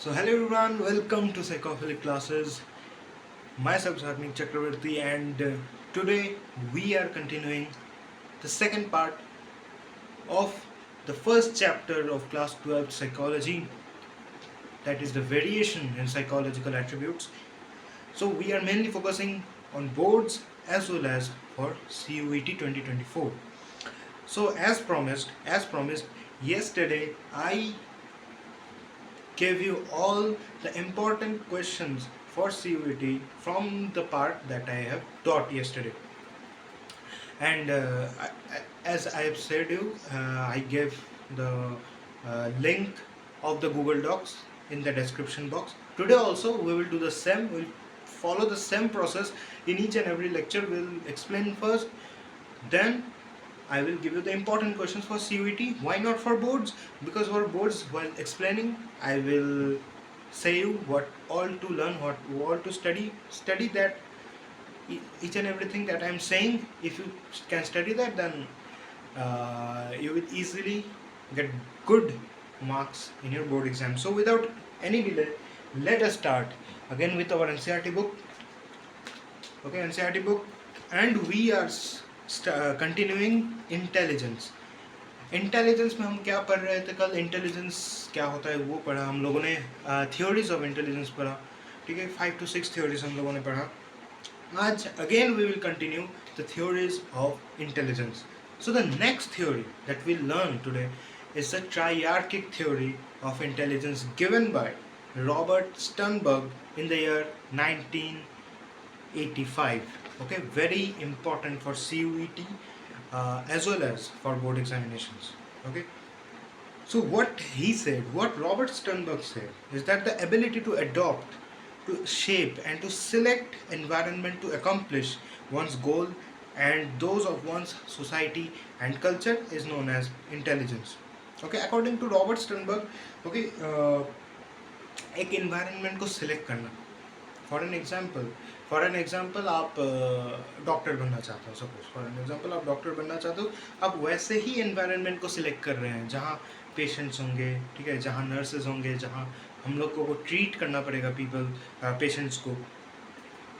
So hello everyone, welcome to Psychophilic classes. Myself Sarnik Chakravarti and today we are continuing the second part of the first chapter of class 12 psychology, that is the variation in psychological attributes. So we are mainly focusing on boards as well as for CUET 2024. So as promised yesterday I gave you all the important questions for CUET from the part that I have taught yesterday. And as I have said you, I gave the link of the Google Docs in the description box. Today also we will do the same. We'll follow the same process in each and every lecture. We'll explain first, then I will give you the important questions for CUET. Why not for boards? Because for boards, while explaining, I will say you what all to learn, what all to study. Study that each and everything that I am saying. If you can study that, then you will easily get good marks in your board exam. So without any delay, let us start again with our NCERT book. Okay, NCERT book, and we are continuing intelligence. Intelligence में हम क्या पढ़ रहे थे कल? Intelligence क्या होता है वो पढ़ा हम लोगों ने. थियोरीज ऑफ इंटेलिजेंस पढ़ा. ठीक है, 5 to 6 थियोरीज हम लोगों ने पढ़ा. आज again we will continue the theories of intelligence. So the next theory that we learn today is the triarchic theory of intelligence given by Robert Sternberg in the year 1985. Okay, very important for CUET as well as for board examinations. Okay, so what he said, what Robert Sternberg said, is that the ability to adopt, to shape and to select environment to accomplish one's goal and those of one's society and culture is known as intelligence. Okay, according to Robert Sternberg, okay, एक environment को select करना. For an example आप doctor बनना चाहते हो. Suppose for an example आप doctor बनना चाहते हो. आप वैसे ही एनवायरनमेंट को सिलेक्ट कर रहे हैं जहाँ पेशेंट्स होंगे, ठीक है, जहाँ नर्सेज होंगे, जहाँ हम लोग को ट्रीट करना पड़ेगा पेशेंट्स को.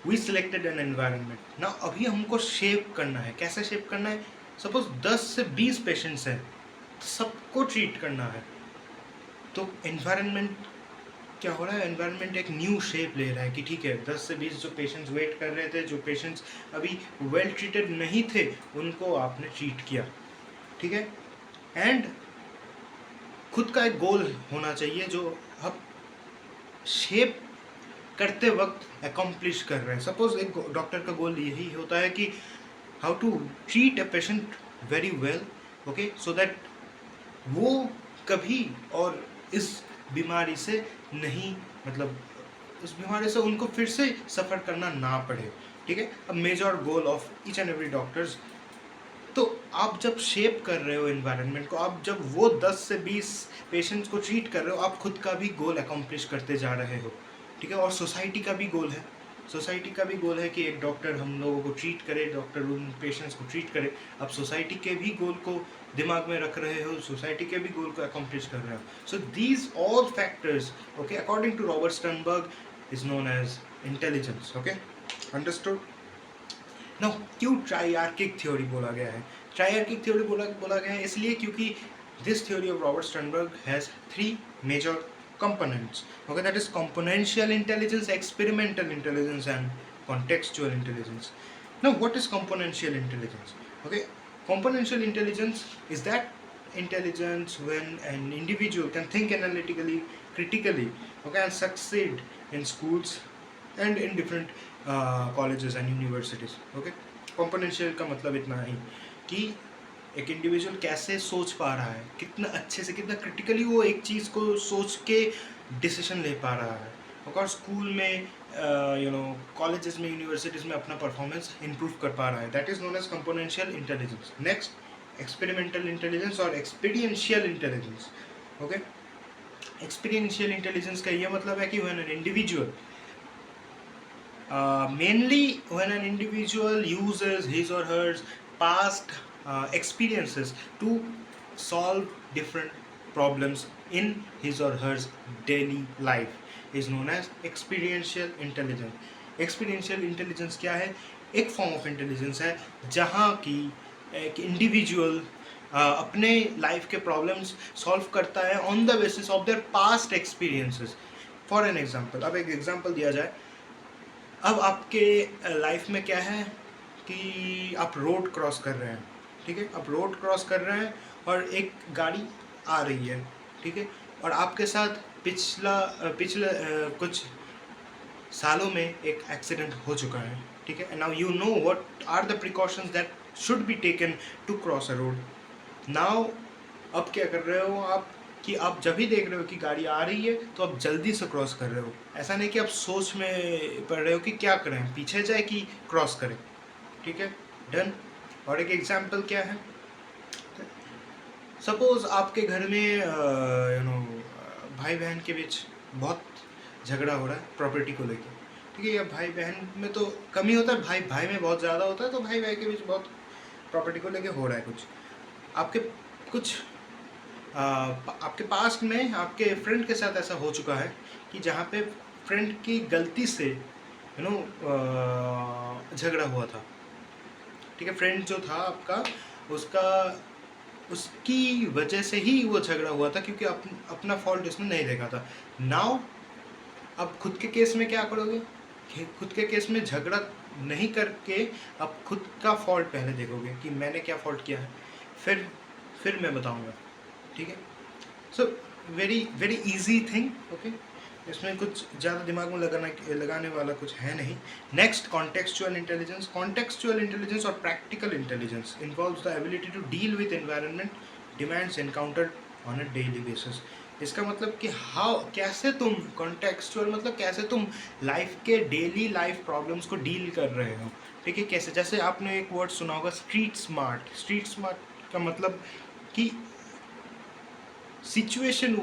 We selected an environment. ना अभी हमको शेप करना है. कैसे शेप करना है? सपोज 10 से 20 पेशेंट्स हैं, सबको ट्रीट करना है. तो एनवायरनमेंट क्या हो रहा है? एनवायरनमेंट एक न्यू शेप ले रहा है कि ठीक है, 10 से 20 जो पेशेंट्स वेट कर रहे थे, जो पेशेंट्स अभी वेल ट्रीटेड नहीं थे, उनको आपने ट्रीट किया. ठीक है, एंड खुद का एक गोल होना चाहिए जो आप शेप करते वक्त अकम्प्लिश कर रहे हैं. सपोज एक डॉक्टर का गोल यही होता है कि how to treat a patient very well. Okay, so that वो कभी और इस बीमारी से नहीं, मतलब उस बीमारी से उनको फिर से सफ़र करना ना पड़े. ठीक है, अब major goal of each and every doctors. तो आप जब शेप कर रहे हो एनवायरनमेंट को, आप जब वो 10 से 20 पेशेंट्स को ट्रीट कर रहे हो, आप खुद का भी गोल अकम्प्लिश करते जा रहे हो. ठीक है, और सोसाइटी का भी गोल है. सोसाइटी का भी गोल है कि एक डॉक्टर हम लोगों को ट्रीट करे, डॉक्टर उन पेशेंट्स को ट्रीट करे. आप सोसाइटी के भी गोल को दिमाग में रख रहे हो, सोसाइटी के भी गोल को अकम्प्लिश कर रहे हो. So these all factors, okay, according to Robert Sternberg, is known as intelligence. Okay, understood. Now क्यों ट्राइआर्किक थ्योरी बोला गया है? ट्राइआर्किक थ्योरी बोला गया है इसलिए क्योंकि this theory of Robert Sternberg has 3 major components. Okay, that is componential intelligence, experimental intelligence and contextual intelligence. Now what is componential intelligence? Okay, componential intelligence is that intelligence when an individual can think analytically, critically, okay, and succeed in schools and in different colleges and universities. Okay, componential का मतलब इतना ही कि एक individual कैसे सोच पा रहा है, कितना अच्छे से, कितना क्रिटिकली वो एक चीज़ को सोच के डिसीजन ले पा रहा है. और स्कूल में, कॉलेजेस में, यूनिवर्सिटीज़ में अपना परफॉर्मेंस इम्प्रूव कर पा रहा है. That is known as componential intelligence. Next, experimental intelligence और experiential intelligence. Okay, experiential intelligence का ये मतलब है कि when an individual mainly when an individual uses his or her past experiences to solve different problems in his or her daily life is known as experiential intelligence. Experiential intelligence क्या है? एक form of intelligence है जहाँ की एक individual अपने life के problems solve करता है on the basis of their past experiences. For an example, अब एक एग्जांपल दिया जाए. अब आपके लाइफ में क्या है कि आप रोड क्रॉस कर रहे हैं, ठीक है, आप रोड क्रॉस कर रहे हैं और एक गाड़ी आ रही है, ठीक है, और आपके साथ पिछले कुछ सालों में एक एक्सीडेंट हो चुका है, ठीक है. Now you know what are the precautions that should be taken to cross a road. Now अब क्या कर रहे हो आप कि आप जब भी देख रहे हो कि गाड़ी आ रही है तो आप जल्दी से क्रॉस कर रहे हो. ऐसा नहीं कि आप सोच में पड़ रहे हो कि क्या करें, पीछे जाए कि क्रॉस करें, ठीक है, डन. और एक एग्जांपल क्या है, सपोज आपके घर में भाई बहन के बीच बहुत झगड़ा हो रहा है प्रॉपर्टी को लेकर, ठीक है. या भाई बहन में तो कम ही होता है, भाई भाई में बहुत ज़्यादा होता है, तो भाई भाई के बीच बहुत प्रॉपर्टी को लेकर हो रहा है कुछ. आपके कुछ आपके पास्ट में आपके फ्रेंड के साथ ऐसा हो चुका है कि जहाँ पे फ्रेंड की गलती से झगड़ा हुआ था, ठीक है. फ्रेंड जो था आपका, उसकी वजह से ही वो झगड़ा हुआ था क्योंकि अपना फॉल्ट उसने नहीं देखा था. नाउ अब खुद के केस में क्या करोगे? खुद के केस में झगड़ा नहीं करके आप खुद का फॉल्ट पहले देखोगे कि मैंने क्या फॉल्ट किया है, फिर मैं बताऊंगा, ठीक है. So very very easy thing, okay. इसमें कुछ ज़्यादा दिमाग में लगाने वाला कुछ है नहीं. Next, contextual intelligence. Contextual intelligence और practical intelligence involves the ability to deal with environment demands encountered on a daily basis. इसका मतलब कि कैसे तुम कॉन्टेक्सचुअल मतलब कैसे तुम लाइफ के डेली लाइफ प्रॉब्लम्स को डील कर रहे हो, ठीक है. कैसे, जैसे आपने एक वर्ड सुना होगा स्ट्रीट स्मार्ट. स्ट्रीट स्मार्ट का मतलब कि सिचुएशन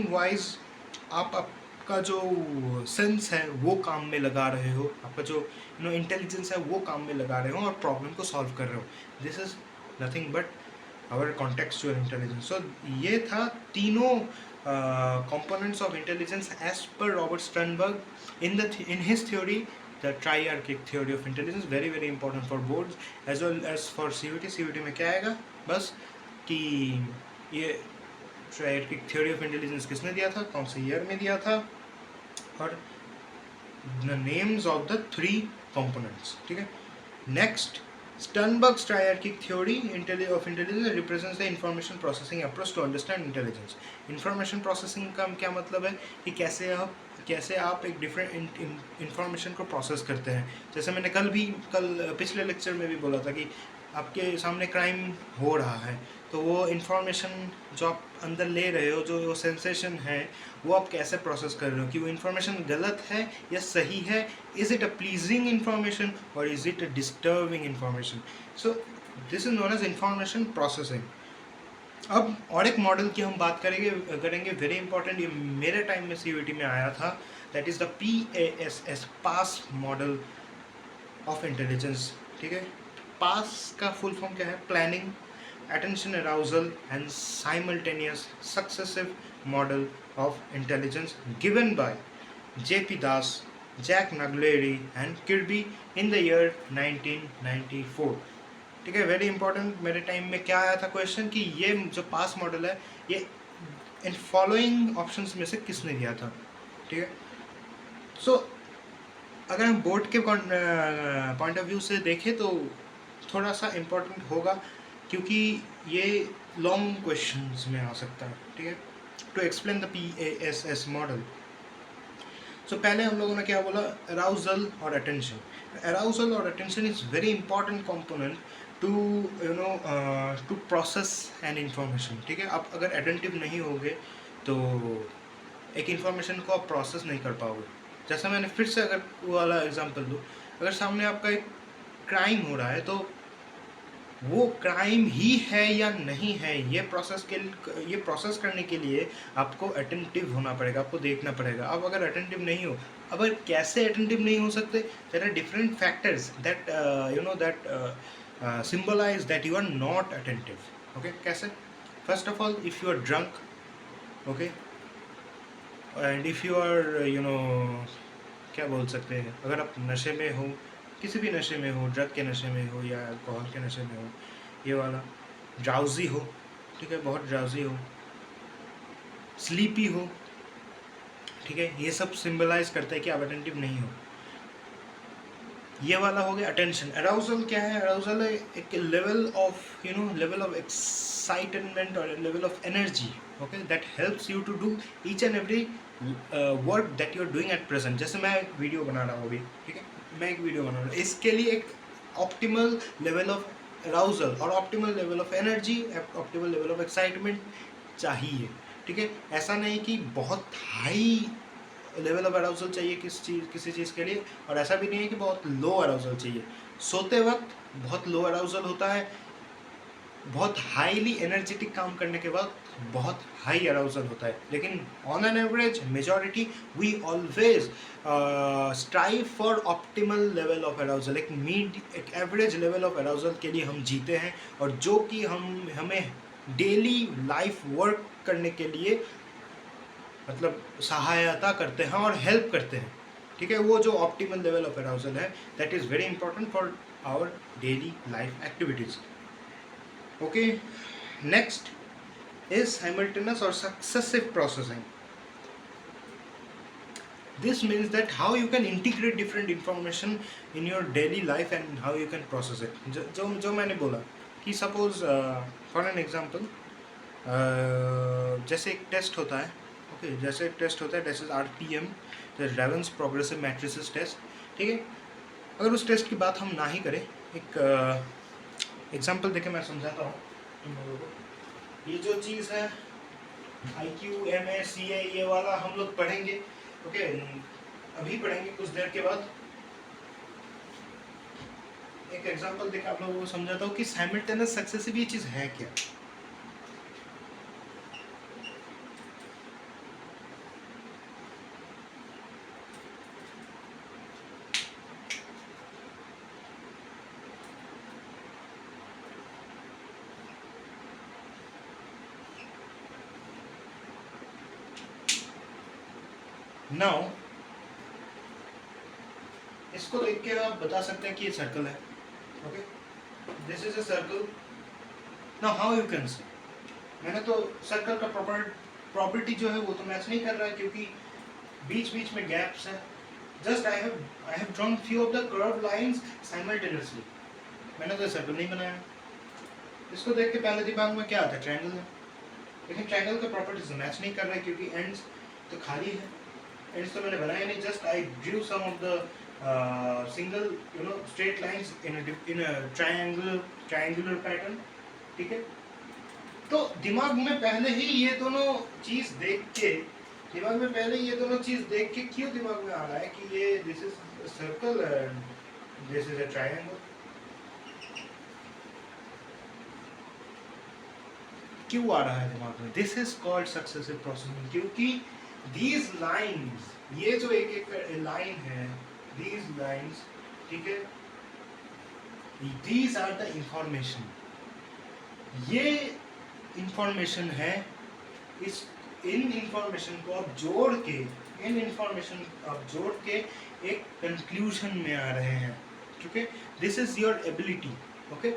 वाइज आप आपका जो सेंस है वो काम में लगा रहे हो, आपका जो इंटेलिजेंस है वो काम में लगा रहे हो और प्रॉब्लम को सॉल्व कर रहे हो. This is nothing but our contextual intelligence. So ये था तीनों components of intelligence as per Robert Sternberg in his theory, the triarchic theory of intelligence. Very very important for boards as well as for CVT. CVT में क्या आएगा बस कि ये triarchic theory of intelligence किसने दिया था, कौन से ईयर में दिया था, और the names of the 3 components, ठीक है. Next, Sternberg's triarchic theory of intelligence represents the information processing approach to understand intelligence. Information processing का क्या मतलब है कि कैसे आप एक डिफरेंट इंफॉर्मेशन को प्रोसेस करते हैं. जैसे मैंने कल पिछले लेक्चर में भी बोला था कि आपके सामने क्राइम हो रहा है तो वो इन्फॉर्मेशन जो आप अंदर ले रहे हो, जो वो सेंसेशन है, वो आप कैसे प्रोसेस कर रहे हो कि वो इन्फॉर्मेशन गलत है या सही है. Is it a pleasing information और is it a disturbing information. So this is known as information processing. अब और एक मॉडल की हम बात करेंगे वेरी इंपॉर्टेंट. ये मेरे टाइम में CVT में आया था. That is the PASS, pass model of intelligence, ठीक है. पास का फुल फॉर्म क्या है? Planning, attention arousal and simultaneous successive model of intelligence given by J.P. Das, Jack Naglieri and Kirby in the year 1994. ठीक है, वेरी इंपॉर्टेंट. मेरे time में क्या आया था क्वेश्चन कि ये जो पास मॉडल है ये इन फॉलोइंग ऑप्शंस में से किसने दिया था, ठीक है. सो अगर हम बोर्ड के पॉइंट ऑफ व्यू से देखें तो थोड़ा सा इम्पोर्टेंट होगा क्योंकि ये लॉन्ग क्वेश्चंस में आ सकता है, ठीक है. To explain the PASS model. So पहले हम लोगों ने क्या बोला? अराउजल और अटेंशन. अराउजल और attention is very important component to process an information, ठीक है. आप अगर अटेंटिव नहीं होगे तो एक इन्फॉर्मेशन को आप प्रोसेस नहीं कर पाओगे. जैसा मैंने फिर से अगर वो वाला एग्जांपल दूँ, अगर सामने आपका एक क्राइम हो रहा है तो वो क्राइम ही है या नहीं है, ये प्रोसेस करने के लिए आपको अटेंटिव होना पड़ेगा, आपको देखना पड़ेगा. अब अगर अटेंटिव नहीं हो, अब कैसे अटेंटिव नहीं हो सकते? There are different factors that symbolize that you are not attentive, okay. कैसे? First of all, if you are drunk, okay, and if you are क्या बोल सकते हैं, अगर आप नशे में हो, किसी भी नशे में हो, ड्रग के नशे में हो या अल्कोहल के नशे में हो, ये वाला, ड्राउजी हो, ठीक है, बहुत ड्राउजी हो, स्लीपी हो, ठीक है, ये सब सिंबलाइज करता है कि आप अटेंटिव नहीं हो। ये वाला हो गया अटेंशन। अराउजल क्या है? अराउजल है एक level of level of excitement और level of energy, okay, that helps you to do each and every work that you are doing at present. जैसे मैं एक वीडियो बना रहा हूँ अभी, ठीक है, मैं एक वीडियो बना रहा हूँ, इसके लिए एक ऑप्टिमल लेवल ऑफ अराउजल और optimal level of energy, optimal level of excitement चाहिए, ठीक है। ऐसा नहीं कि बहुत हाई लेवल ऑफ अराउजल चाहिए किसी चीज़ के लिए, और ऐसा भी नहीं है कि बहुत लो अराउजल चाहिए। सोते वक्त बहुत लो अराउजल होता है, बहुत हाईली एनर्जेटिक काम करने के बाद बहुत हाई अराउजल होता है, लेकिन on an average majority we always strive for optimal level of arousal. एक एवरेज लेवल ऑफ अराउजल के लिए हम जीते हैं, और जो कि हमें डेली लाइफ वर्क करने के लिए मतलब सहायता करते हैं और हेल्प करते हैं, ठीक है। वो जो ऑप्टिमल लेवल ऑफ अराउजल है, that is very important for our daily life activities, okay. Next is simultaneous और successive processing. This means that how you can integrate different information in your daily life and how you can process it. जो मैंने बोला कि suppose for an example, जैसे एक test होता है, okay, जैसे एक टेस्ट होता है, that is RPM, Raven's progressive matrices test, ठीक है। अगर उस टेस्ट की बात हम ना ही करें, एक एग्जांपल देके मैं समझाता हूँ तुम लोगों को। ये जो चीज़ है IQ, MA, CA, ये वाला हम लोग पढ़ेंगे, ओके, अभी पढ़ेंगे कुछ देर के बाद। एक एग्जांपल देकर आप लोगों को समझाता हूँ कि साइमल्टेनियस सक्सेसिव ये चीज़ है क्या। नाउ इसको देख के आप बता सकते हैं कि ये सर्कल है, okay, this is a circle. Now how you can see, मैंने तो सर्कल का प्रॉपर्टी जो है वो तो मैच नहीं कर रहा है, क्योंकि बीच बीच में गैप्स है। Just I have drawn few of the curve lines simultaneously. मैंने तो सर्कल नहीं बनाया। इसको देख के पहले दिमाग में क्या आता है? ट्रायंगल है, लेकिन ट्रायंगल का प्रॉपर्टीज मैच नहीं कर रहा है, क्योंकि एंड्स तो खाली है, एंड्स तो मैंने बनाया नहीं। Just I drew some of the single straight lines in a triangular pattern, ठीक है। तो दिमाग में पहले ही ये दोनों चीज देख के क्यों दिमाग में आ रहा है कि ये this is circle and this is a triangle? क्यों आ रहा है दिमाग में? This is called successive processing, क्योंकि दीज लाइन्स, ये जो एक एक लाइन है, दीज लाइन्स, ठीक है, दीज आर द इंफॉर्मेशन। ये इंफॉर्मेशन है, इन इंफॉर्मेशन को आप जोड़ के एक कंक्लूजन में आ रहे हैं, ठीक है। This is your ability, okay.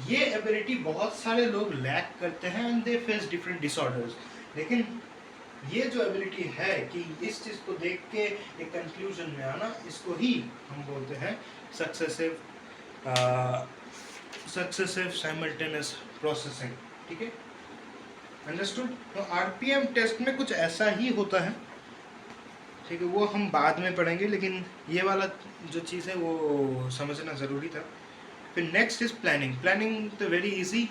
ये एबिलिटी बहुत सारे लोग लैक करते हैं and they face different disorders, लेकिन ये जो एबिलिटी है कि इस चीज़ को देख के एक कंक्लूजन में आना, इसको ही हम बोलते हैं सक्सेसिव साइमल्टेनियस प्रोसेसिंग, ठीक है। अंडरस्टूड? तो RPM टेस्ट में कुछ ऐसा ही होता है, ठीक है, वो हम बाद में पढ़ेंगे, लेकिन ये वाला जो चीज़ है वो समझना ज़रूरी था। फिर नेक्स्ट इज प्लानिंग। प्लानिंग तो very easy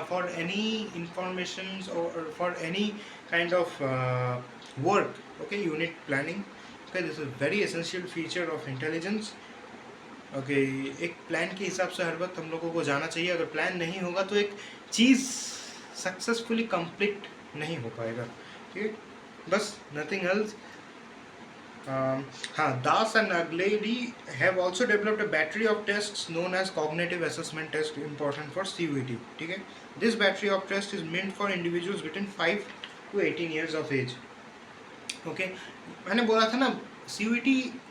for any information और for any kind of work, okay, unit planning, okay, this is very essential feature of intelligence, okay. एक प्लान के हिसाब से हर वक्त हम लोगों को जाना चाहिए। अगर प्लान नहीं होगा तो एक चीज़ सक्सेसफुली कंप्लीट नहीं हो पाएगा, ठीक है, बस, नथिंग एल्स। हाँ, Das and Agledi have also developed a battery of tests known as cognitive assessment test important for CUET. ठीक है, this battery of test is meant for individuals between 5 to 18 years of age. Okay, मैंने बोला था ना CUET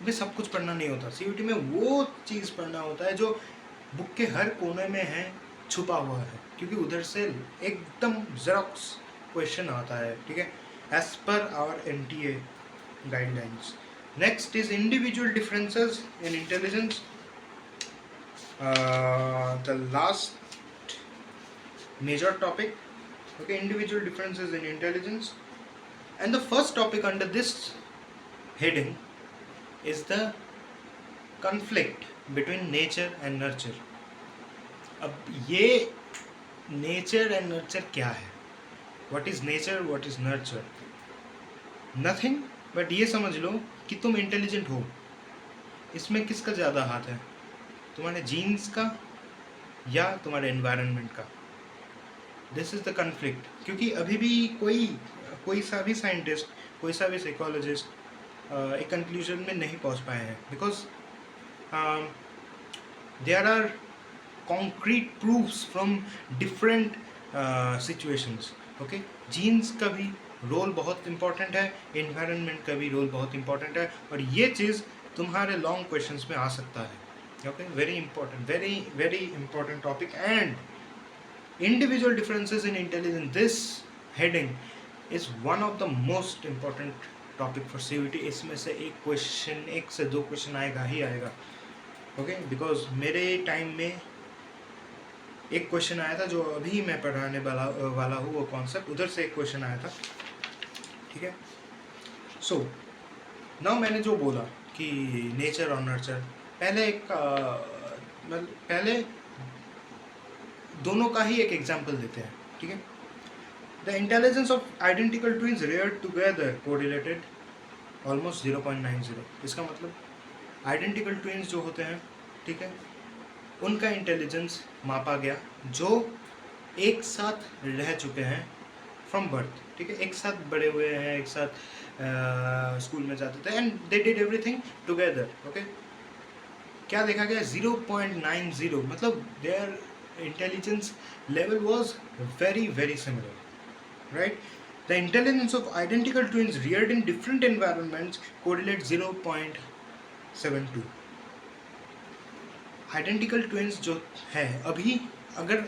में सब कुछ पढ़ना नहीं होता. CUET में वो चीज़ पढ़ना होता है जो बुक के हर कोने में है, छुपा हुआ है, क्योंकि उधर से एकदम जेरोक्स क्वेश्चन आता है. ठीक है, as per our NTA guidelines. Next is individual differences in intelligence. The last major topic. Okay, individual differences in intelligence. And the first topic under this heading is the conflict between nature and nurture. अब ये nature and nurture क्या है? What is nature? What is nurture? Nothing. But ये समझ लो कि तुम intelligent हो, इसमें किसका ज़्यादा हाथ है, तुम्हारे जीन्स का या तुम्हारे एनवायरनमेंट का. This is the conflict. क्योंकि अभी भी कोई सा भी साइंटिस्ट, कोई सा भी साइकोलॉजिस्ट एक कंक्लूजन में नहीं पहुंच पाए हैं, because there are concrete proofs from different situations. Okay, genes का भी रोल बहुत इंपॉर्टेंट है, एनवायरनमेंट का भी रोल बहुत इंपॉर्टेंट है, और ये चीज़ तुम्हारे लॉन्ग क्वेश्चंस में आ सकता है. Okay, very important, very very important topic. And individual differences in intelligence, this heading is one of the most important topic for CUET. इसमें से एक से दो क्वेश्चन आएगा ही आएगा. ओके, बिकॉज मेरे टाइम में एक क्वेश्चन आया था जो अभी मैं पढ़ाने वाला हूँ, वो कॉन्सेप्ट, उधर से एक क्वेश्चन आया था. ठीक है, सो नाउ मैंने जो बोला कि नेचर और नर्चर, पहले दोनों का ही एक एग्जांपल देते हैं. ठीक है, the intelligence of identical twins reared together correlated almost 0.90. इसका मतलब आइडेंटिकल ट्विन्स जो होते हैं, ठीक है, उनका इंटेलिजेंस मापा गया जो एक साथ रह चुके हैं फ्रॉम बर्थ. ठीक है, एक साथ बड़े हुए हैं, एक साथ स्कूल में जाते थे, and they did everything together. Okay, क्या देखा गया? 0.90. मतलब their intelligence level was very very similar, right. The intelligence of identical twins reared in different environments correlate 0.72. Identical twins जो है, अभी अगर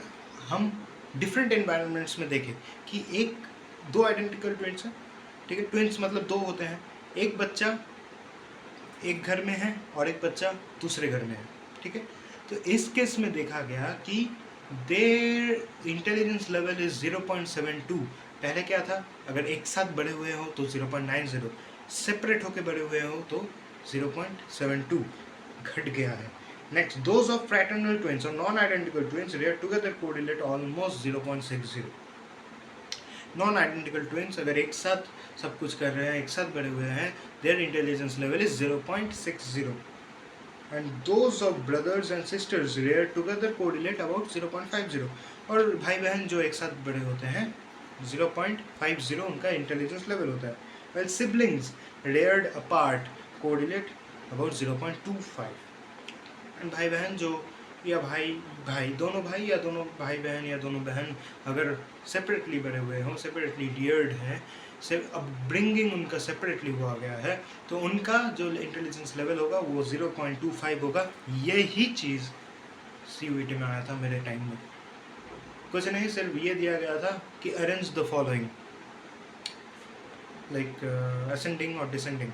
हम डिफरेंट एनवायरनमेंट्स में देखें कि दो आइडेंटिकल ट्विन्स हैं. ठीक है, ट्विन्स मतलब दो होते हैं, एक बच्चा एक घर में है और एक बच्चा दूसरे घर में है. ठीक है, तो इस केस में देखा गया कि देयर इंटेलिजेंस लेवल इज 0.72. पहले क्या था, अगर एक साथ बड़े हुए हो तो 0.90, सेपरेट होकर बड़े हुए हो तो 0.72 घट गया है. Next, those of fraternal twins or non-identical twins reared together correlate almost 0.60. Non-identical twins अगर एक साथ सब कुछ कर रहे हैं, एक साथ बड़े हुए हैं, their intelligence level is 0.60. And those of brothers and sisters reared together correlate about 0.50. और भाई बहन जो एक साथ बड़े होते हैं, 0.50 उनका intelligence level होता है. While siblings reared apart correlate about 0.25. भाई बहन जो, या भाई दोनों भाई या दोनों भाई बहन या दोनों बहन अगर सेपरेटली बड़े हुए हों, सेपरेटली डियर्ड हैं, अपब्रिंगिंग उनका सेपरेटली हुआ गया है, तो उनका जो इंटेलिजेंस लेवल होगा वो 0.25 होगा. यही चीज़ CUET में आया था मेरे टाइम में. कुछ नहीं, सिर्फ ये दिया गया था कि arrange the following, like ascending और descending.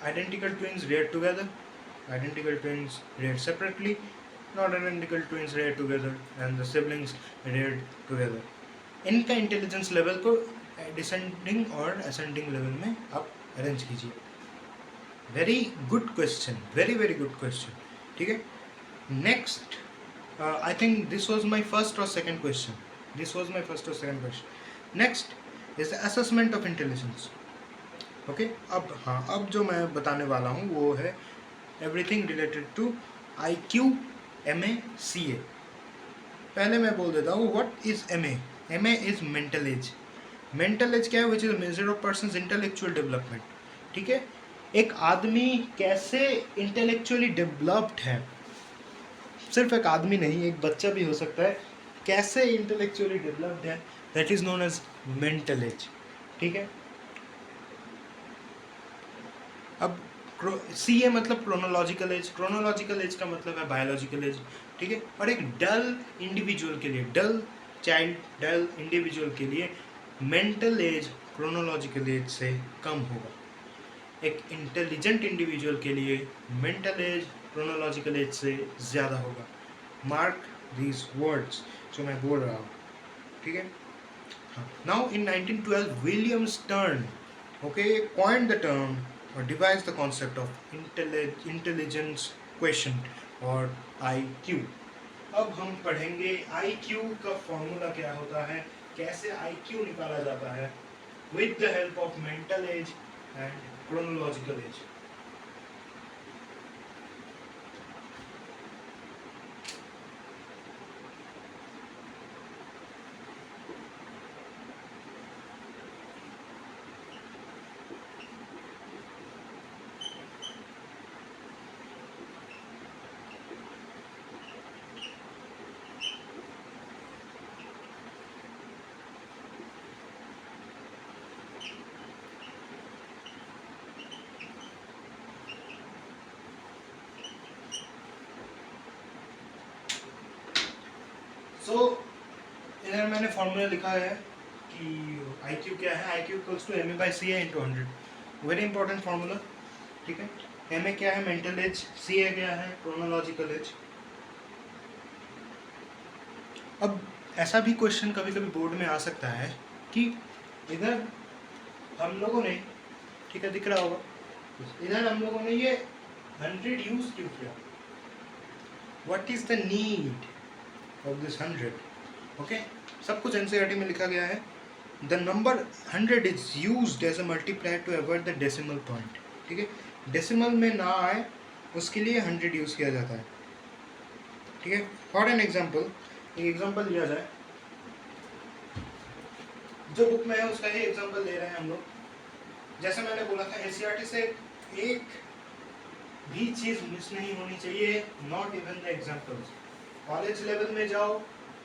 Identical twins reared together, identical twins reared separately, non-identical twins reared together, and the siblings reared together. इनका इंटेलिजेंस लेवल को डिसेंडिंग और असेंडिंग लेवल में आप अरेंज कीजिए. Very good question, very very good question. ठीक है, next, I think this was my first और second question. Next is the assessment of intelligence. Okay, अब जो मैं बताने वाला हूँ वो है everything related to IQ, MA, CA. पहले मैं बोल देता हूँ what is MA. MA is mental age. Mental age क्या है? Which is measure of persons intellectual development. ठीक है, एक आदमी कैसे इंटेलेक्चुअली डेवलप्ड है, सिर्फ एक आदमी नहीं, एक बच्चा भी हो सकता है, कैसे इंटेलेक्चुअली डेवलप्ड है, that is known as mental age. ठीक है, अब सी ए मतलब क्रोनोलॉजिकल एज, क्रोनोलॉजिकल एज का मतलब है बायोलॉजिकल एज। ठीक है, और एक डल इंडिविजुअल के लिए, डल चाइल्ड, डल इंडिविजुअल के लिए मेंटल एज क्रोनोलॉजिकल एज से कम होगा। एक इंटेलिजेंट इंडिविजुअल के लिए मेंटल एज क्रोनोलॉजिकल एज से ज़्यादा होगा। मार्क दीज वर्ड्स जो मैं बोल रहा हूँ। ठीक है, now in 1912 William stern coined the term or devised the concept of intelligence quotient or IQ। अब हम पढ़ेंगे IQ का फॉर्मूला क्या होता है, कैसे IQ निकाला जाता है with the help of mental age and chronological age। सो इधर मैंने फॉर्मूला लिखा है कि IQ क्या है, IQ equals to MA/CA into 100। Very important formula. ठीक है, MA क्या है, मेंटल एज, CA क्या है, क्रोनोलॉजिकल एज। अब ऐसा भी क्वेश्चन कभी कभी बोर्ड में आ सकता है कि इधर हम लोगों ने, ठीक है दिख रहा होगा, इधर हम लोगों ने ये 100 यूज क्यों किया, what is the need of this 100। Okay, सब कुछ NCERT में लिखा गया है। The number 100 is used as a multiplier to avoid the decimal point. ठीक है, डेसिमल में ना आए उसके लिए 100 यूज किया जाता है। ठीक है, फॉर एन एग्जाम्पल, एक एग्जाम्पल लिया जाए, जो बुक में है उसका ही एग्जाम्पल ले रहे हैं हम लोग। जैसे मैंने बोला था NCERT से एक भी चीज़ मिस नहीं होनी चाहिए, not even the examples. College level में जाओ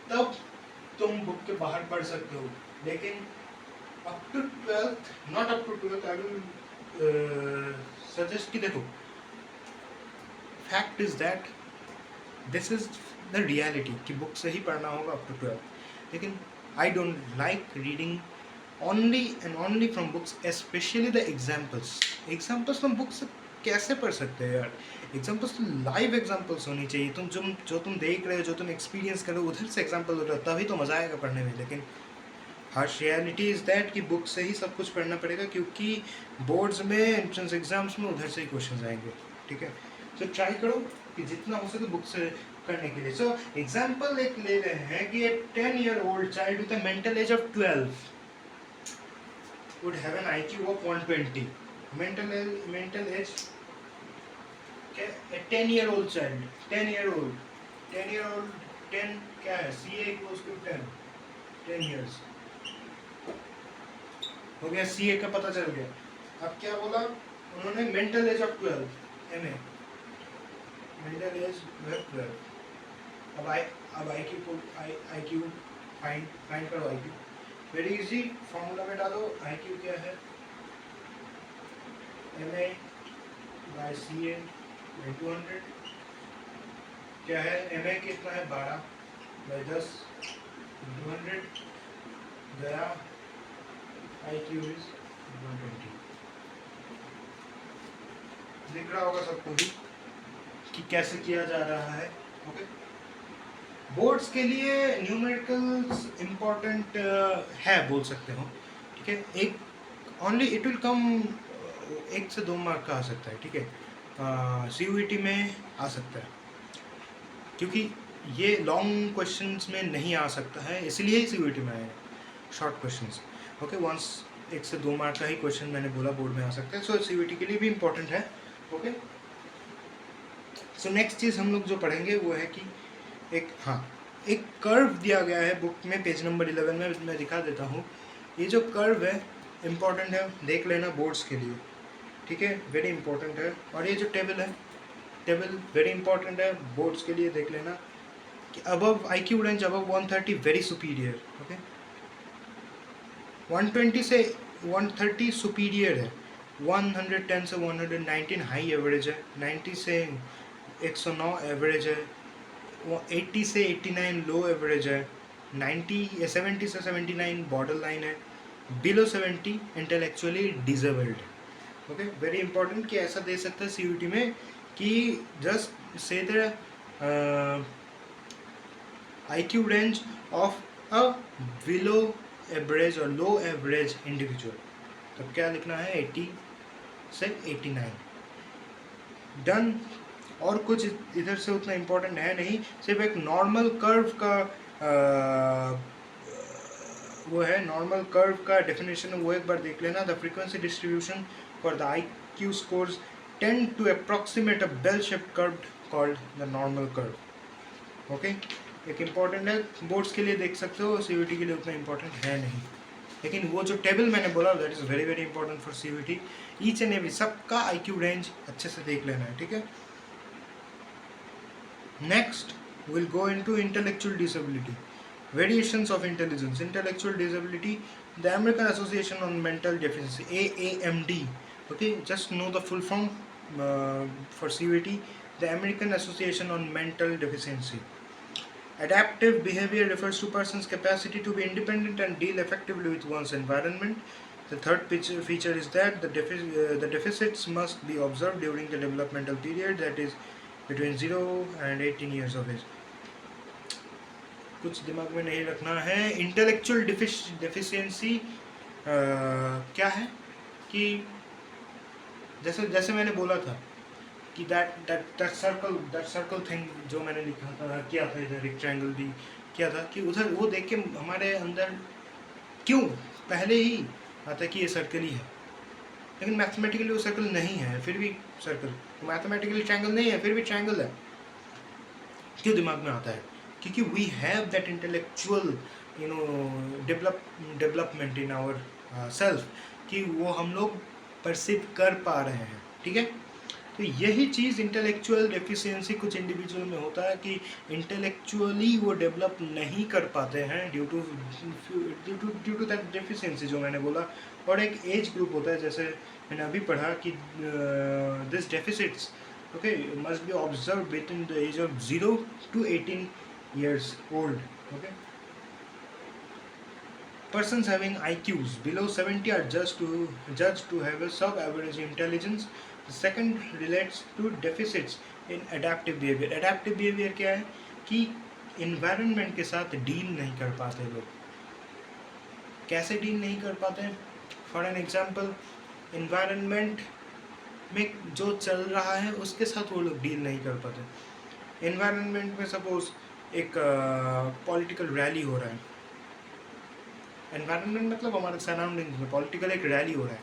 तब तुम बुक के बाहर पढ़ सकते हो, लेकिन up to 12th, not up to 12th, I will suggest कि देखो, fact is that this is the reality कि बुक से ही पढ़ना होगा अप टू 12th। लेकिन I don't like reading only and only from books, specially the examples. Examples तुम book से कैसे पढ़ सकते हो यार, एग्जाम्पल्स तो लाइव एग्जाम्पल्स होनी चाहिए। तुम जो तुम देख रहे हो, जो तुम एक्सपीरियंस कर रहे हो, उधर से एग्जाम्पल हो रहा है, तभी तो मज़ा आएगा पढ़ने में। लेकिन हार्श रियलिटी इज़ दैट कि बुक से ही सब कुछ पढ़ना पड़ेगा, क्योंकि बोर्ड्स में, एंट्रेंस एग्जाम्स में उधर से ही क्वेश्चन आएंगे। ठीक है, तो ट्राई करो कि जितना हो सके बुक से करने के लिए। सो एग्जाम्पल एक ले रहे हैं कि ए 10-year-old child with a mental age of 12 would have an IQ of 120। mental age, a 10-year-old child, 10 क्या है, CA equals to 10 years हो गया, CA का पता चल गया। अब क्या बोला उन्होंने, mental as of 12, MA mental as 12। अब IQ फाइंड करो। IQ वेरी इजी, फॉर्मूला में डालो, IQ क्या है, MA/CA इंटू 100। क्या है, MA कितना है, 12/10 इंटू 100 गया, IQ इज 120। दिख रहा होगा सबको ही कि कैसे किया जा रहा है। ओके, बोर्ड्स के लिए न्यूमेरिकल्स इम्पोर्टेंट है बोल सकते हो। ठीक है, एक ओनली इट विल कम 1 से 2 मार्क का आ सकता है। ठीक है, CUET में आ सकता है, क्योंकि ये लॉन्ग क्वेश्चंस में नहीं आ सकता है, इसलिए ही CUET में आए शॉर्ट क्वेश्चंस। ओके, वंस 1 से 2 मार्क का ही क्वेश्चन मैंने बोला बोर्ड में आ सकता है, सो CUET के लिए भी इम्पोर्टेंट है। ओके, सो नेक्स्ट चीज़ हम लोग जो पढ़ेंगे वो है कि एक कर्व दिया गया है बुक में, पेज नंबर 11 में मैं दिखा देता हूँ। ये जो कर्व है इम्पॉर्टेंट है, देख लेना बोर्ड्स के लिए। ठीक है, वेरी इंपॉर्टेंट है। और ये जो टेबल है, टेबल वेरी इंपॉर्टेंट है, बोर्ड्स के लिए देख लेना कि above IQ range above 130 very superior, okay, 120 से 130 सुपीरियर है, 110 से 119 हाई एवरेज है, 90 से 109 एवरेज है, 80 से 89 लो एवरेज है, 70 से 79 बॉर्डर लाइन है, below 70 intellectually disabled. Okay, very important कि ऐसा दे सकता है CUT में कि just say the IQ range of a below average और लो एवरेज इंडिविजुअल, तब क्या लिखना है 80 से 89, डन। और कुछ इधर से उतना इम्पोर्टेंट है नहीं, सिर्फ एक नॉर्मल कर्व का वो है, नॉर्मल कर्व का डेफिनेशन है, वो एक बार देख लेना। The frequency distribution for the IQ scores tend to approximate a bell-shaped curve called the normal curve. Okay, एक इम्पॉर्टेंट है, बोर्ड्स के लिए देख सकते हो, CUT के लिए उतना इम्पोर्टेंट है नहीं, लेकिन वो जो टेबल मैंने बोला that is very very important for CUT। Each and every सबका IQ रेंज अच्छे से देख लेना है, ठीक है। Next will go into intellectual disability, variations of intelligence, intellectual disability. The American Association on Mental Deficiency, AAMD, okay, just know the full form for CUT, the American Association on Mental Deficiency. Adaptive behavior refers to person's capacity to be independent and deal effectively with one's environment. The third feature is that the deficits must be observed during the developmental period, that is between 0 and 18 years of age. कुछ दिमाग में नहीं रखना है। Intellectual deficiency क्या है कि जैसे मैंने बोला था कि दैट सर्कल थिंग जो मैंने लिखा था, किया था इधर, एक ट्रायंगल भी किया था, कि उधर वो देख के हमारे अंदर क्यों पहले ही आता है कि ये सर्कल ही है, लेकिन मैथमेटिकली वो सर्कल नहीं है, फिर भी सर्कल, मैथमेटिकली ट्रायंगल नहीं है, फिर भी ट्रायंगल है, क्यों दिमाग में आता है? क्योंकि we have that intellectual development in our self, कि वो हम लोग परसीव कर पा रहे हैं, ठीक है। तो यही चीज़ इंटेलेक्चुअल डेफिशिएंसी कुछ इंडिविजुअल में होता है कि इंटेलेक्चुअली वो डेवलप नहीं कर पाते हैं ड्यू टू दैट डेफिशिएंसी जो मैंने बोला। और एक एज ग्रुप होता है, जैसे मैंने अभी पढ़ा कि this deficits okay must be observed between the age of 0 to 18 years old. Okay, persons having IQs below 70 are judged to have a sub-average intelligence. The second relates to deficits in adaptive behavior. Adaptive behavior क्या है कि environment के साथ deal नहीं कर पाते लोग। कैसे डील नहीं कर पाते? फॉर एन एग्जाम्पल, environment में जो चल रहा है उसके साथ वो लोग डील नहीं कर पाते। एनवायरनमेंट में सपोज एक पॉलिटिकल रैली हो रहा है, एनवायरनमेंट मतलब हमारे सराउंडिंग में पॉलिटिकल एक रैली हो रहा है,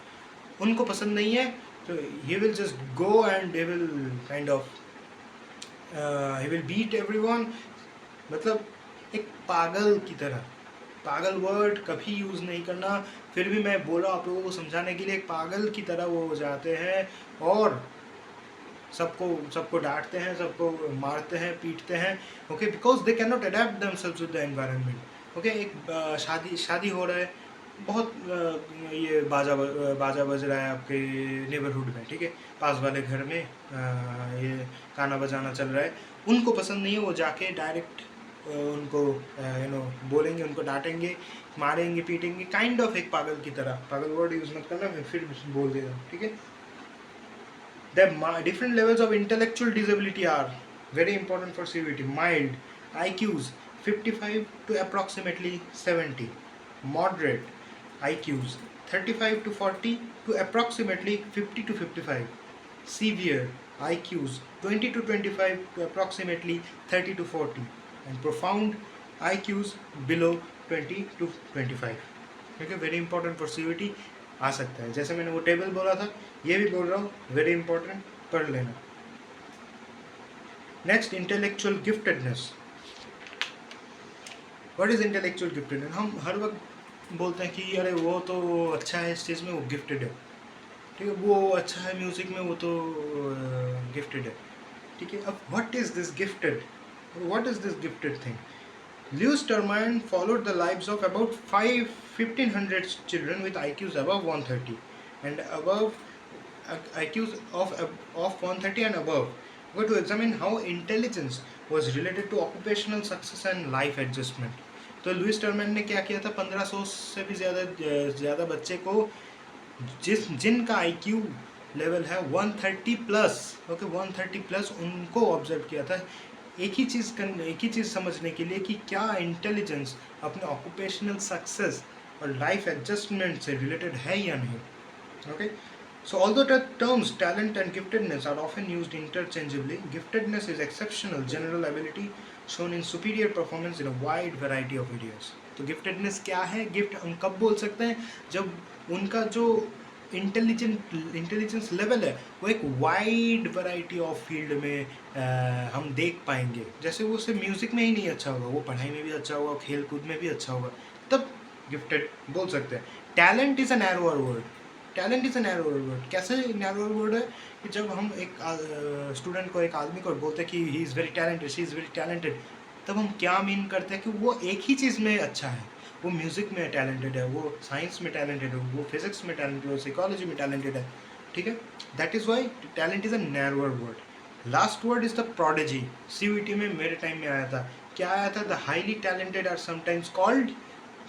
उनको पसंद नहीं है, तो he will just go and he will kind of he will beat everyone, मतलब एक पागल की तरह। पागल वर्ड कभी यूज़ नहीं करना, फिर भी मैं बोला आप लोगों को समझाने के लिए, एक पागल की तरह वो हो जाते हैं और सबको डांटते हैं, सबको मारते हैं, पीटते हैं, okay, because they can not adapt themselves with the environment. Okay, एक शादी हो रहा है, बहुत ये बाजा बज रहा है आपके नेबरहुड में, ठीक है, पास वाले घर में ये गाना बजाना चल रहा है, उनको पसंद नहीं है, वो जाके डायरेक्ट उनको बोलेंगे, उनको डांटेंगे, मारेंगे, पीटेंगे, काइंड ऑफ एक पागल की तरह। पागल वर्ड यूज़ मत करना, मैं फिर बोल देगा, ठीक है। The different levels of intellectual disability are very important for CUT. Mild IQs 55 to approximately 70. Moderate IQs 35 to 40 to approximately 50 to 55. Severe IQs 20 to 25 to approximately 30 to 40. And profound IQs below 20 to 25. Okay, very important for CUT. आ सकता है, जैसे मैंने वो table बोला था, ये भी बोल रहा हूँ, वेरी इंपॉर्टेंट, पढ़ लेना। Next, intellectual giftedness. What is intellectual giftedness? हम हर वक्त बोलते हैं कि अरे वो तो अच्छा है इस चीज़ में, वो गिफ्टेड है, ठीक है, वो अच्छा है म्यूज़िक में, वो तो गिफ्टेड है, ठीक है। अब what is this gifted, what is this gifted thing? Lewis Termine followed the lives of about 1,500 children with IQs above 130 and above IQs of 130 and above, were to examine how intelligence was related to occupational success and life adjustment. तो Louis टर्मैन ने क्या किया था, 1500 से भी ज़्यादा बच्चे को जिनका IQ लेवल है 130 प्लस, ओके 130 प्लस, उनको ऑब्जर्व किया था एक ही चीज़ समझने के लिए कि क्या इंटेलिजेंस अपने ऑक्यूपेशनल सक्सेस और लाइफ एडजस्टमेंट से रिलेटेड है या नहीं, okay. So although the terms talent and giftedness are often used interchangeably, giftedness is exceptional general ability shown in superior performance in a wide variety of areas. तो giftedness क्या है? Gift हम कब बोल सकते हैं? जब उनका जो इंटेलिजेंस लेवल है वो एक वाइड वैरायटी ऑफ फील्ड में हम देख पाएंगे। जैसे वो सिर्फ म्यूज़िक में ही नहीं अच्छा होगा, वो पढ़ाई में भी अच्छा होगा, खेल कूद में भी अच्छा होगा, तब गिफ्टेड बोल सकते हैं। Talent is a narrower word, talent is a narrower word. कैसे नैरोअर वर्ड है कि जब हम एक स्टूडेंट को, एक आदमी को बोलते हैं कि he is very talented, she is very talented, तब हम क्या मीन करते हैं कि वो एक ही चीज़ में अच्छा है, वो म्यूज़िक में टैलेंटेड है, वो साइंस में टैलेंटेड है, वो फिजिक्स में टैलेंटेड है, साइकोलॉजी में टैलेंटेड है, ठीक है। That is why talent is a narrower word. Last word is the prodigy. CUET में मेरे टाइम में आया था, क्या आया था? The highly talented are sometimes called,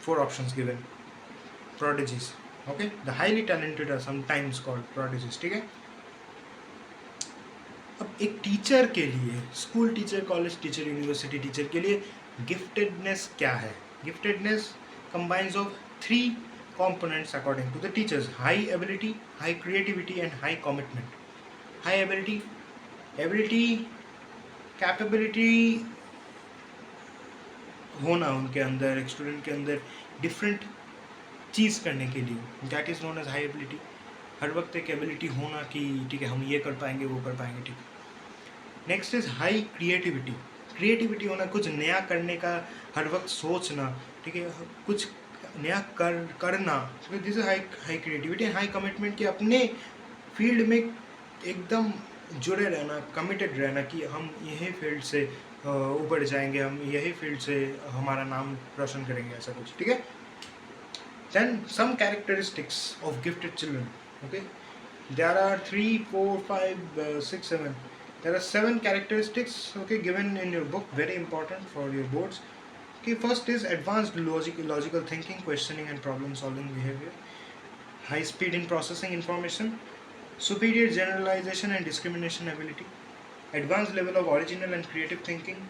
4 options given, prodigies, okay, the highly talented are sometimes called prodigies, ठीक है। अब एक टीचर के लिए, school teacher, college teacher, university teacher के लिए गिफ्टेडनेस क्या है? Giftedness combines of 3 components according to the teachers: high ability, high creativity and high commitment. High ability, capability होना उनके अंदर, एक स्टूडेंट के अंदर डिफरेंट चीज़ करने के लिए, that is known as high ability. हर वक्त एक एबिलिटी होना कि ठीक है हम ये कर पाएंगे, वो कर पाएंगे, ठीक है। Next is high creativity, creativity होना, कुछ नया करने का हर वक्त सोचना, ठीक है, कुछ नया करना, this is high creativity. And high commitment, कि अपने फील्ड में एकदम जुड़े रहना, कमिटेड रहना कि हम यही फील्ड से ऊपर जाएंगे, हम यही फील्ड से हमारा नाम रोशन करेंगे, ऐसा कुछ, ठीक है। Then some characteristics of gifted children, okay, there are 3 4 5 6 7, there are 7 characteristics, okay, given in your book, very important for your boards. Okay, first is advanced logical thinking, questioning and problem solving behavior, high speed in processing information, superior generalization and discrimination ability, advanced level of original and creative thinking,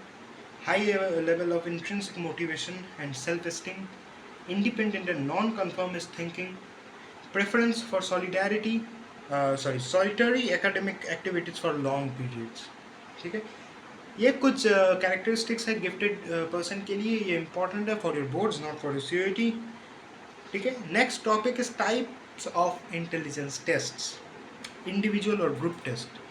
high level of intrinsic motivation and self-esteem, independent and non-conformist thinking, preference for solitary academic activities for long periods, ठीक है। ये कुछ characteristics है gifted person के लिए, ये important है for your boards, not for your CUET, ठीक है। Next topic is types of intelligence tests, individual और group test.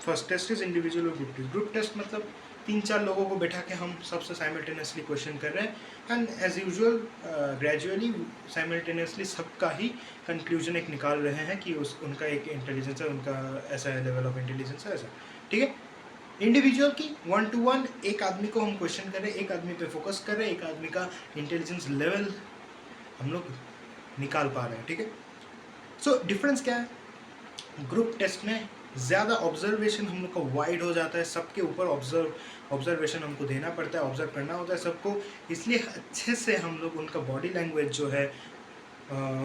First test is individual और ग्रुप टेस्ट। ग्रुप टेस्ट मतलब 3-4 लोगों को बैठा के हम सबसे साइमल्टेनियसली क्वेश्चन कर रहे हैं, and as usual gradually simultaneously सबका ही कंक्लूजन एक निकाल रहे हैं कि उनका एक इंटेलिजेंस है, उनका ऐसा लेवल ऑफ इंटेलिजेंस है, ऐसा, ठीक है। इंडिविजुअल की 1 to 1 एक आदमी को हम क्वेश्चन कर रहे हैं, एक आदमी पे फोकस कर रहे हैं, एक आदमी का इंटेलिजेंस लेवल हम लोग निकाल पा रहे हैं, ठीक है। सो डिफरेंस क्या है? ग्रुप टेस्ट में ज़्यादा ऑब्जर्वेशन हम लोग का वाइड हो जाता है, सबके ऊपर ऑब्जर्वेशन हमको देना पड़ता है, ऑब्जर्व करना होता है सबको, इसलिए अच्छे से हम लोग उनका बॉडी लैंग्वेज जो है,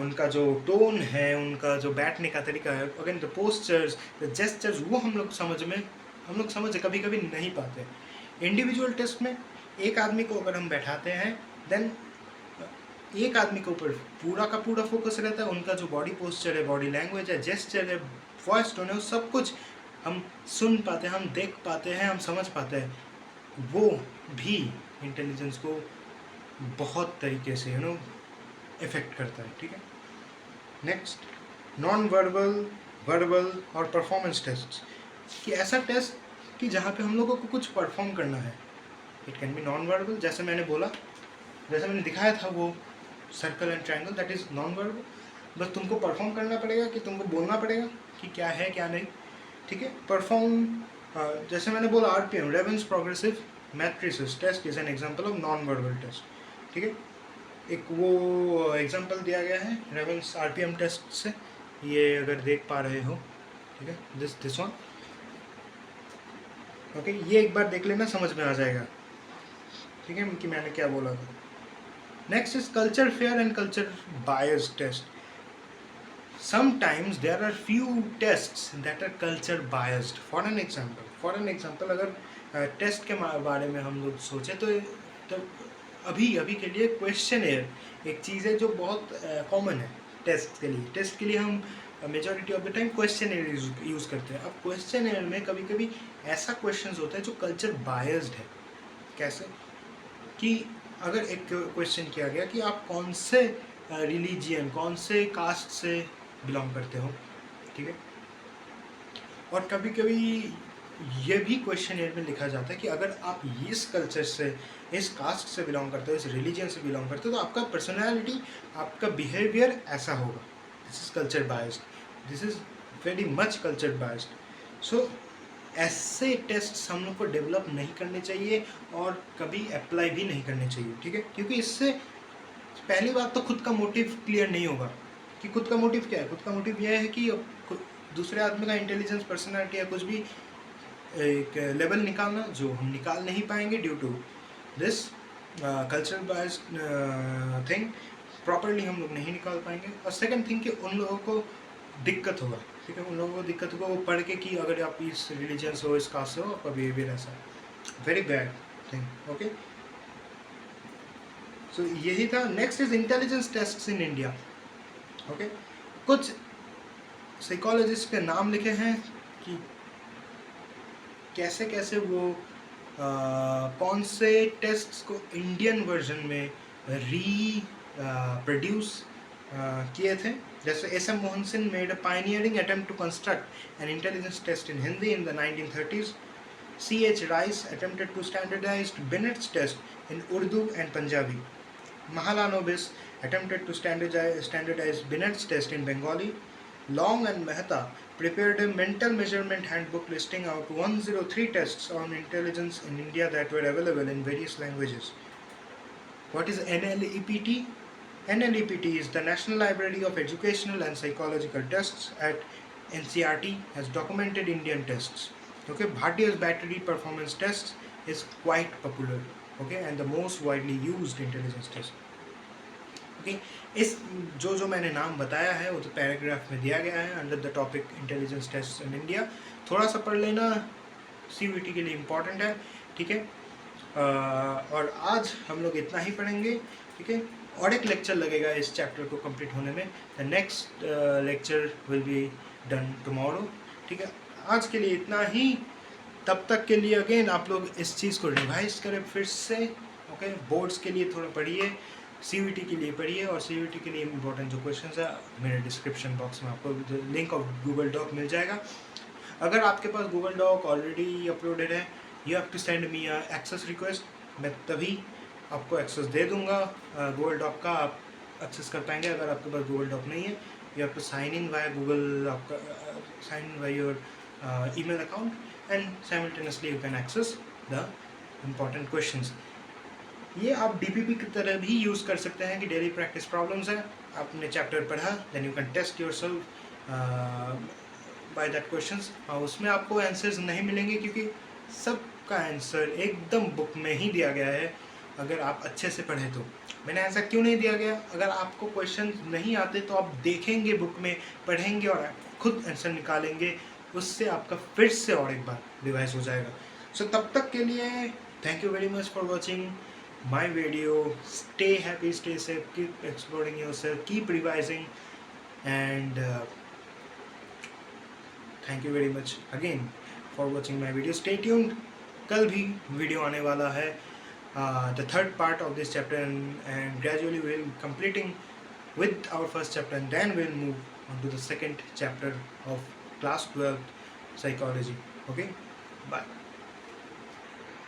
उनका जो टोन है, उनका जो बैठने का तरीका है, again the postures, the gestures, वो हम लोग समझ कभी कभी नहीं पाते। इंडिविजुअल टेस्ट में एक आदमी को अगर हम बैठाते हैं, देन एक आदमी के ऊपर पूरा का पूरा फोकस रहता है, उनका जो बॉडी पोस्चर है, बॉडी लैंग्वेज है, जेस्चर है, वॉइस टोन है, सब कुछ हम सुन पाते हैं, हम देख पाते हैं, हम समझ पाते हैं। वो भी इंटेलिजेंस को बहुत तरीके से इफेक्ट करता है, ठीक है। नेक्स्ट, नॉन वर्बल, वर्बल और परफॉर्मेंस टेस्ट, कि ऐसा टेस्ट कि जहाँ पे हम लोगों को कुछ परफॉर्म करना है। It can be non verbal, जैसे मैंने बोला, जैसे मैंने दिखाया था वो circle and triangle, that is non verbal. बस तुमको परफॉर्म करना पड़ेगा कि तुमको बोलना पड़ेगा कि क्या है क्या नहीं, ठीक है। परफॉर्म, जैसे मैंने बोला RPM Raven's progressive matrices test is an example of non verbal test, ठीक है। एक वो एग्जांपल दिया गया है रेवेंस RPM टेस्ट से, ये अगर देख पा रहे हो, ठीक है, दिस वन, ओके। ये एक बार देख लेना, समझ में आ जाएगा, ठीक है, कि मैंने क्या बोला था। Next is culture fair and culture bias test. Sometimes there are few tests that are culture biased. For an example, अगर टेस्ट के बारे में हम लोग सोचें तो अभी के लिए क्वेश्चनएयर एक चीज़ है जो बहुत कॉमन है टेस्ट के लिए। टेस्ट के लिए हम majority of the time questionnaire use करते हैं। अब क्वेश्चनएयर में कभी कभी ऐसा क्वेश्चंस होता है जो कल्चर बायस्ड है। कैसे कि अगर एक क्वेश्चन किया गया कि आप कौन से रिलीजियन, कौन से कास्ट से बिलोंग करते हो, ठीक है, और कभी कभी ये भी क्वेश्चनएयर में लिखा जाता है कि अगर आप इस कल्चर से, इस कास्ट से बिलोंग करते हो, इस रिलीजन से बिलोंग करते हो, तो आपका पर्सनालिटी, आपका बिहेवियर ऐसा होगा। This is culture biased, this is very much culture biased. So ऐसे टेस्ट हम लोग को डेवलप नहीं करने चाहिए और कभी अप्लाई भी नहीं करने चाहिए, ठीक है, क्योंकि इससे पहली बात तो खुद का मोटिव क्लियर नहीं होगा कि खुद का मोटिव क्या है। खुद का मोटिव यह है कि दूसरे आदमी का इंटेलिजेंस, पर्सनालिटी या कुछ भी एक लेवल निकालना जो हम निकाल नहीं पाएंगे due to this cultural biased thing, properly हम लोग नहीं निकाल पाएंगे। और सेकंड थिंग कि उन लोगों को दिक्कत होगा, ठीक है, उन लोगों को दिक्कत होगा वो पढ़ के कि अगर आप इस रिलीजन से हो, इस कास्ट से हो, आपका बिहेवियर ऐसा है। Very bad thing, okay. So यही था। Next is intelligence tests in India, okay. कुछ साइकोलॉजिस्ट के नाम लिखे हैं कि कैसे कैसे वो कौन से टेस्ट्स को इंडियन वर्जन में प्रोड्यूस किए थे। जैसे SM Mohan Singh made a pioneering attempt to construct an intelligence test in Hindi in the 1930s. C.H. Rice attempted to standardize Binet's test in Urdu and Punjabi. Mahalanobis attempted to standardize Binet's test in Bengali. Long and Mehta prepared a mental measurement handbook listing out 103 tests on intelligence in India that were available in various languages. What is NLEPT? NLEPT is the National Library of Educational and Psychological Tests at NCERT, has documented Indian tests. Okay, Bhatia's battery performance test is quite popular, okay, and the most widely used intelligence test. Okay, इस जो मैंने नाम बताया है वो तो paragraph में दिया गया है under the topic intelligence test in India. थोड़ा सा पढ़ लेना, CVT के लिए इम्पॉर्टेंट है, ठीक है। और आज हम लोग इतना ही पढ़ेंगे, ठीक है। और एक लेक्चर लगेगा इस चैप्टर को कंप्लीट होने में। The next lecture will be done tomorrow, ठीक है। आज के लिए इतना ही। तब तक के लिए अगेन आप लोग इस चीज़ को रिवाइज करें फिर से, ओके। बोर्ड्स के लिए थोड़ा पढ़िए, CVT के लिए पढ़िए, और CVT के लिए इम्पोर्टेंट जो क्वेश्चंस है मेरे डिस्क्रिप्शन बॉक्स में आपको लिंक ऑफ गूगल डॉक मिल जाएगा। अगर आपके पास गूगल डॉक ऑलरेडी अपलोडेड है, you have to send me access request, मैं तभी आपको एक्सेस दे दूंगा गूगल डॉक का, आप एक्सेस कर पाएंगे। अगर आपके पास गूगल डॉक नहीं है, you have to sign in via Google, आपका sign in via your email account and simultaneously you can access the important questions. ये आप DPP की तरह भी यूज़ कर सकते हैं कि डेली प्रैक्टिस प्रॉब्लम्स है, आपने चैप्टर पढ़ा, then you can test yourself by that questions. हाँ, उसमें आपको आंसर्स नहीं मिलेंगे क्योंकि सब का आंसर एकदम बुक में ही दिया गया है अगर आप अच्छे से पढ़ें तो। मैंने ऐसा क्यों नहीं दिया गया, अगर आपको क्वेश्चन नहीं आते तो आप देखेंगे बुक में, पढ़ेंगे और खुद आंसर निकालेंगे, उससे आपका फिर से और एक बार रिवाइज हो जाएगा। सो तब तक के लिए thank you very much for watching my video. Stay happy, stay safe, keep exploring yourself, keep revising and thank you very much again for watching my video. Stay tuned, कल भी वीडियो आने वाला है, the third part of this chapter, and gradually we will completing with our first chapter and then we'll move on to the second chapter of class 12 psychology. Okay, bye.